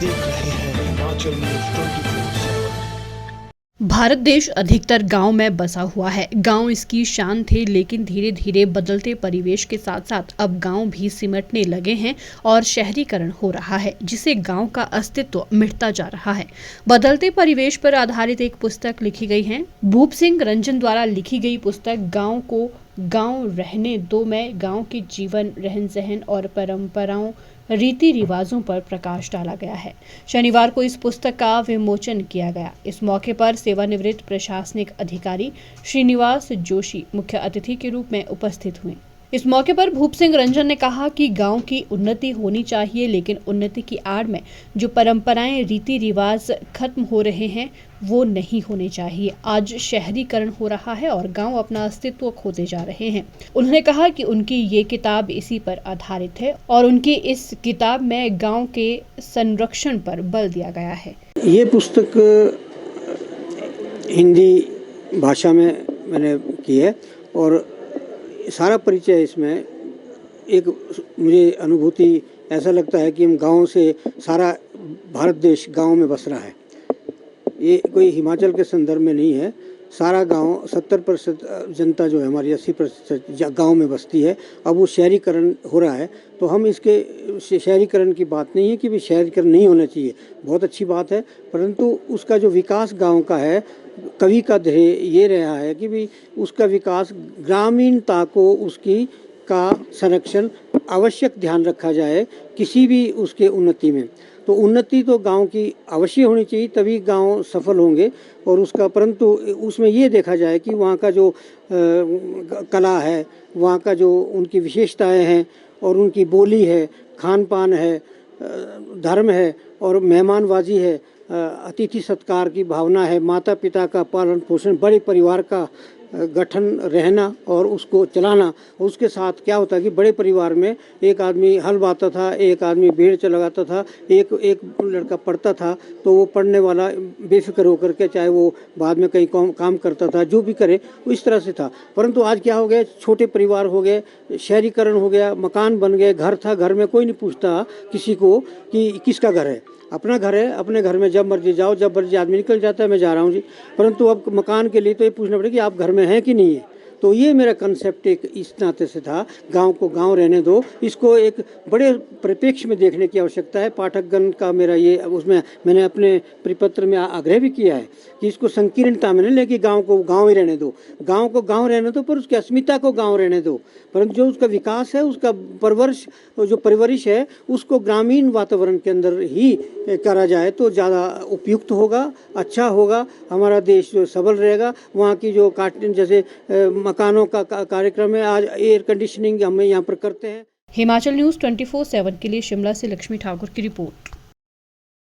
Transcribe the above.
देख रहे हैं हिमाचल न्यूज 24/7। भारत देश अधिकतर गांव में बसा हुआ है। गांव इसकी शान थे, लेकिन धीरे धीरे बदलते परिवेश के साथ साथ अब गांव भी सिमटने लगे हैं और शहरीकरण हो रहा है, जिससे गांव का अस्तित्व मिटता जा रहा है। बदलते परिवेश पर आधारित एक पुस्तक लिखी गई है। भूप सिंह रंजन द्वारा लिखी गई पुस्तक गाँव को गांव रहने दो में गांव के जीवन, रहन सहन और परंपराओं, रीति रिवाजों पर प्रकाश डाला गया है। शनिवार को इस पुस्तक का विमोचन किया गया। इस मौके पर सेवानिवृत्त प्रशासनिक अधिकारी श्रीनिवास जोशी मुख्य अतिथि के रूप में उपस्थित हुए। इस मौके पर भूप सिंह रंजन ने कहा कि गांव की उन्नति होनी चाहिए, लेकिन उन्नति की आड़ में जो परंपराएं, रीति रिवाज खत्म हो रहे हैं वो नहीं होने चाहिए। आज शहरीकरण हो रहा है और गांव अपना अस्तित्व खोते जा रहे हैं। उन्होंने कहा कि उनकी ये किताब इसी पर आधारित है और उनकी इस किताब में गांव के संरक्षण पर बल दिया गया है। ये पुस्तक हिंदी भाषा में मैंने की है और सारा परिचय इसमें एक मुझे अनुभूति ऐसा लगता है कि हम गाँव से सारा भारत देश गाँव में बस रहा है। ये कोई हिमाचल के संदर्भ में नहीं है। सारा गांव 70% जनता जो है हमारी 80% गांव में बसती है। अब वो शहरीकरण हो रहा है, तो हम इसके शहरीकरण की बात नहीं है कि भी शहरीकरण नहीं होना चाहिए, बहुत अच्छी बात है, परंतु उसका जो विकास गांव का है, कवि का ध्येय ये रहा है कि भी उसका विकास, ग्रामीणता को उसकी का संरक्षण आवश्यक ध्यान रखा जाए किसी भी उसके उन्नति में। तो उन्नति तो गांव की अवश्य होनी चाहिए, तभी गांव सफल होंगे और उसका, परंतु उसमें ये देखा जाए कि वहाँ का जो कला है, वहाँ का जो उनकी विशेषताएं हैं और उनकी बोली है, खान पान है, धर्म है और मेहमानबाजी है, अतिथि सत्कार की भावना है, माता पिता का पालन पोषण, बड़े परिवार का गठन रहना और उसको चलाना। उसके साथ क्या होता है कि बड़े परिवार में एक आदमी हल बाता था, एक आदमी भेड़ चलाता था, एक लड़का पढ़ता था, तो वो पढ़ने वाला बेफिक्र होकर के, चाहे वो बाद में कहीं काम करता था, जो भी करे वो इस तरह से था। परंतु आज क्या हो गया, छोटे परिवार हो गए, शहरीकरण हो गया, मकान बन गए, घर था, घर में कोई नहीं पूछता किसी को कि किसका घर है, अपना घर है, अपने घर में जब मर्जी जाओ, जब मर्जी आदमी निकल जाता है, मैं जा रहा हूँ जी। परंतु अब मकान के लिए तो ये पूछना पड़ेगा कि आप घर में हैं कि नहीं है। तो ये मेरा कंसेप्ट एक इस नाते से था, गांव को गांव रहने दो, इसको एक बड़े परिप्रेक्ष्य में देखने की आवश्यकता है। पाठकगण का मेरा ये, उसमें मैंने अपने परिपत्र में आग्रह भी किया है कि इसको संकीर्णता में नहीं लेके गांव को गांव ही रहने दो, गांव को गांव रहने दो, पर उसकी अस्मिता को गांव रहने दो, परंतु जो उसका विकास है, उसका परवरिश है, उसको ग्रामीण वातावरण के अंदर ही करा जाए तो ज़्यादा उपयुक्त होगा, अच्छा होगा, हमारा देश जो सबल रहेगा। वहाँ की जो जैसे मकानों का कार्यक्रम है, आज एयर कंडीशनिंग हम यहाँ पर करते हैं। हिमाचल न्यूज 24/7 के लिए शिमला से लक्ष्मी ठाकुर की रिपोर्ट।